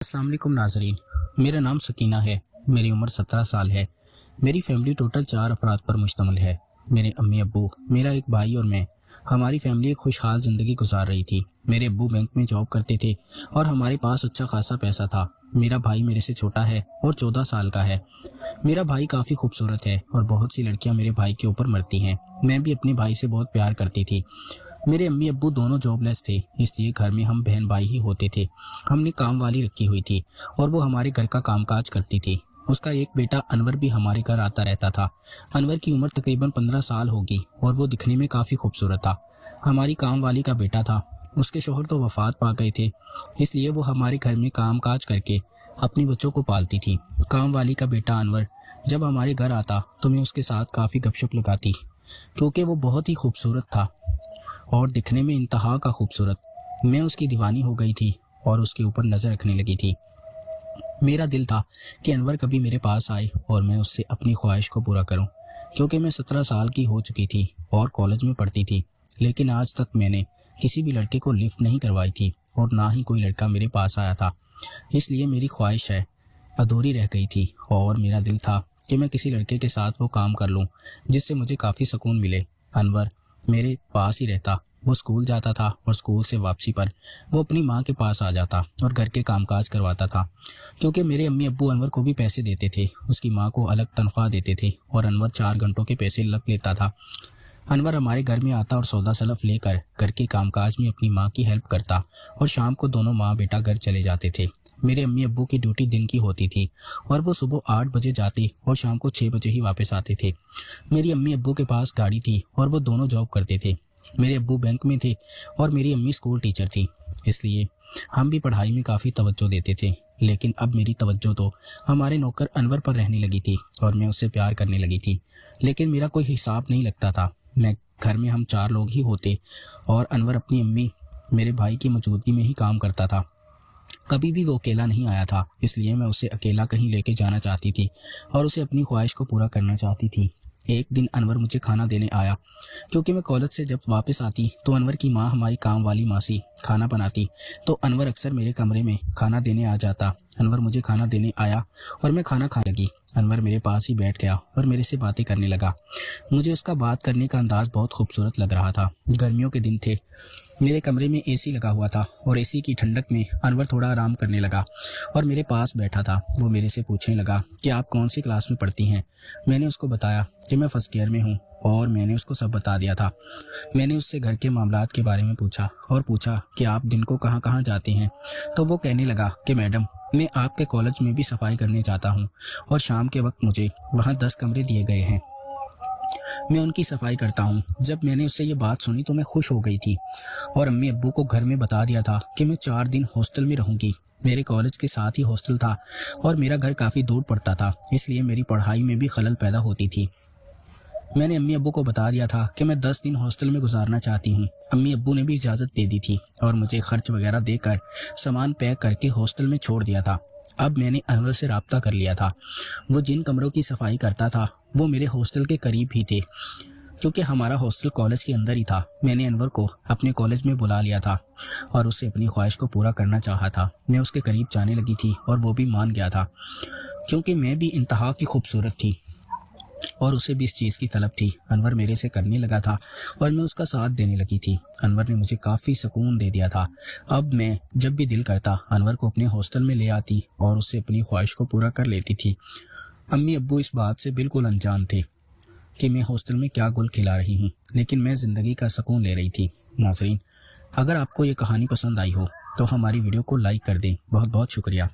अस्सलाम वालेकुम नाजरीन। मेरा नाम सकीना है। मेरी उम्र 17 साल है। मेरी फैमिली टोटल 4 अफराद पर मुश्तमिल है। मेरे अम्मी अब्बू, मेरा एक भाई और मैं। हमारी फैमिली एक खुशहाल ज़िंदगी गुजार रही थी। मेरे अब्बू बैंक में जॉब करते थे और हमारे पास अच्छा खासा पैसा था। मेरा भाई मेरे से छोटा है और 14 साल का है। मेरा भाई काफ़ी खूबसूरत है और बहुत सी लड़कियां मेरे भाई के ऊपर मरती हैं। मैं भी अपने भाई से बहुत प्यार करती थी। मेरे अम्मी अब्बू दोनों जॉबलेस थे, इसलिए घर में हम बहन भाई ही होते थे। हमने काम वाली रखी हुई थी और वो हमारे घर का कामकाज करती थी। उसका एक बेटा अनवर भी हमारे घर आता रहता था। अनवर की उम्र तकरीबन 15 साल होगी और वो दिखने में काफ़ी खूबसूरत था। हमारी काम वाली का बेटा था। उसके शोहर तो वफात पा गए थे, इसलिए वो हमारे घर में काम काज करके अपने बच्चों को पालती थी। काम वाली का बेटा अनवर जब हमारे घर आता तो मैं उसके साथ काफ़ी गपशप लगाती, क्योंकि वो बहुत ही खूबसूरत था और दिखने में इंतहा का खूबसूरत। मैं उसकी दीवानी हो गई थी और उसके ऊपर नज़र रखने लगी थी। मेरा दिल था कि अनवर कभी मेरे पास आए और मैं उससे अपनी ख्वाहिश को पूरा करूं, क्योंकि मैं 17 साल की हो चुकी थी और कॉलेज में पढ़ती थी। लेकिन आज तक मैंने किसी भी लड़के को लिफ्ट नहीं करवाई थी और ना ही कोई लड़का मेरे पास आया था। इसलिए मेरी ख्वाहिश है अधूरी रह गई थी और मेरा दिल था कि मैं किसी लड़के के साथ वो काम कर लूं जिससे मुझे काफ़ी सुकून मिले। अनवर मेरे पास ही रहता। वो स्कूल जाता था और स्कूल से वापसी पर वो अपनी माँ के पास आ जाता और घर के कामकाज करवाता था, क्योंकि मेरे अम्मी अब्बू अनवर को भी पैसे देते थे। उसकी माँ को अलग तनख्वाह देते थे और अनवर 4 घंटों के पैसे लग लेता था। अनवर हमारे घर में आता और सौदा सलफ लेकर घर के कामकाज में अपनी माँ की हेल्प करता और शाम को दोनों माँ बेटा घर चले जाते थे। मेरे अम्मी अब्बू की ड्यूटी दिन की होती थी और वो सुबह 8 बजे जाते और शाम को 6 बजे ही वापस आते थे। मेरी अम्मी अब्बू के पास गाड़ी थी और वो दोनों जॉब करते थे। मेरे अब्बू बैंक में थे और मेरी अम्मी स्कूल टीचर थी, इसलिए हम भी पढ़ाई में काफ़ी तवज्जो देते थे। लेकिन अब मेरी तवज्जो तो हमारे नौकर अनवर पर रहने लगी थी और मैं उससे प्यार करने लगी थी। लेकिन मेरा कोई हिसाब नहीं लगता था। मैं घर में हम 4 लोग ही होते और अनवर अपनी अम्मी मेरे भाई की मौजूदगी में ही काम करता था। कभी भी वो अकेला नहीं आया था, इसलिए मैं उसे अकेला कहीं लेके जाना चाहती थी और उसे अपनी ख्वाहिश को पूरा करना चाहती थी। एक दिन अनवर मुझे खाना देने आया, क्योंकि मैं कॉलेज से जब वापस आती तो अनवर की माँ हमारी काम वाली मासी खाना बनाती, तो अनवर अक्सर मेरे कमरे में खाना देने आ जाता। अनवर मुझे खाना देने आया और मैं खाना खाने लगी। अनवर मेरे पास ही बैठ गया और मेरे से बातें करने लगा। मुझे उसका बात करने का अंदाज़ बहुत खूबसूरत लग रहा था। गर्मियों के दिन थे, मेरे कमरे में एसी लगा हुआ था और एसी की ठंडक में अनवर थोड़ा आराम करने लगा और मेरे पास बैठा था। वो मेरे से पूछने लगा कि आप कौन सी क्लास में पढ़ती हैं। मैंने उसको बताया कि मैं फर्स्ट ईयर में हूँ और मैंने उसको सब बता दिया था। मैंने उससे घर के मामलात के बारे में पूछा और पूछा कि आप दिन को कहाँ कहाँ जाते हैं। तो वो कहने लगा कि मैडम, मैं आपके कॉलेज में भी सफाई करने जाता हूँ और शाम के वक्त मुझे वहाँ 10 कमरे दिए गए हैं, मैं उनकी सफाई करता हूँ। जब मैंने उससे ये बात सुनी तो मैं खुश हो गई थी और अम्मी अब्बू को घर में बता दिया था कि मैं 4 दिन हॉस्टल में रहूँगी। मेरे कॉलेज के साथ ही हॉस्टल था और मेरा घर काफ़ी दूर पड़ता था, इसलिए मेरी पढ़ाई में भी खलल पैदा होती थी। मैंने अम्मी अब्बू को बता दिया था कि मैं 10 दिन हॉस्टल में गुजारना चाहती हूँ। अम्मी अब्बू ने भी इजाज़त दे दी थी और मुझे खर्च वगैरह देकर सामान पैक करके हॉस्टल में छोड़ दिया था। अब मैंने अनवर से राब्ता कर लिया था। वो जिन कमरों की सफाई करता था वो मेरे हॉस्टल के करीब ही थे, क्योंकि हमारा हॉस्टल कॉलेज के अंदर ही था। मैंने अनवर को अपने कॉलेज में बुला लिया था और उससे अपनी ख्वाहिश को पूरा करना चाहा था। मैं उसके करीब जाने लगी थी और वो भी मान गया था, क्योंकि मैं भी इंतहा की खूबसूरत थी और उसे भी इस चीज़ की तलब थी। अनवर मेरे से करने लगा था और मैं उसका साथ देने लगी थी। अनवर ने मुझे काफ़ी सुकून दे दिया था। अब मैं जब भी दिल करता अनवर को अपने हॉस्टल में ले आती और उससे अपनी ख्वाहिश को पूरा कर लेती थी। अम्मी अब्बू इस बात से बिल्कुल अनजान थे कि मैं हॉस्टल में क्या गुल खिला रही हूँ, लेकिन मैं ज़िंदगी का सुकून ले रही थी। नाज़रीन, अगर आपको ये कहानी पसंद आई हो तो हमारी वीडियो को लाइक कर दें। बहुत बहुत शुक्रिया।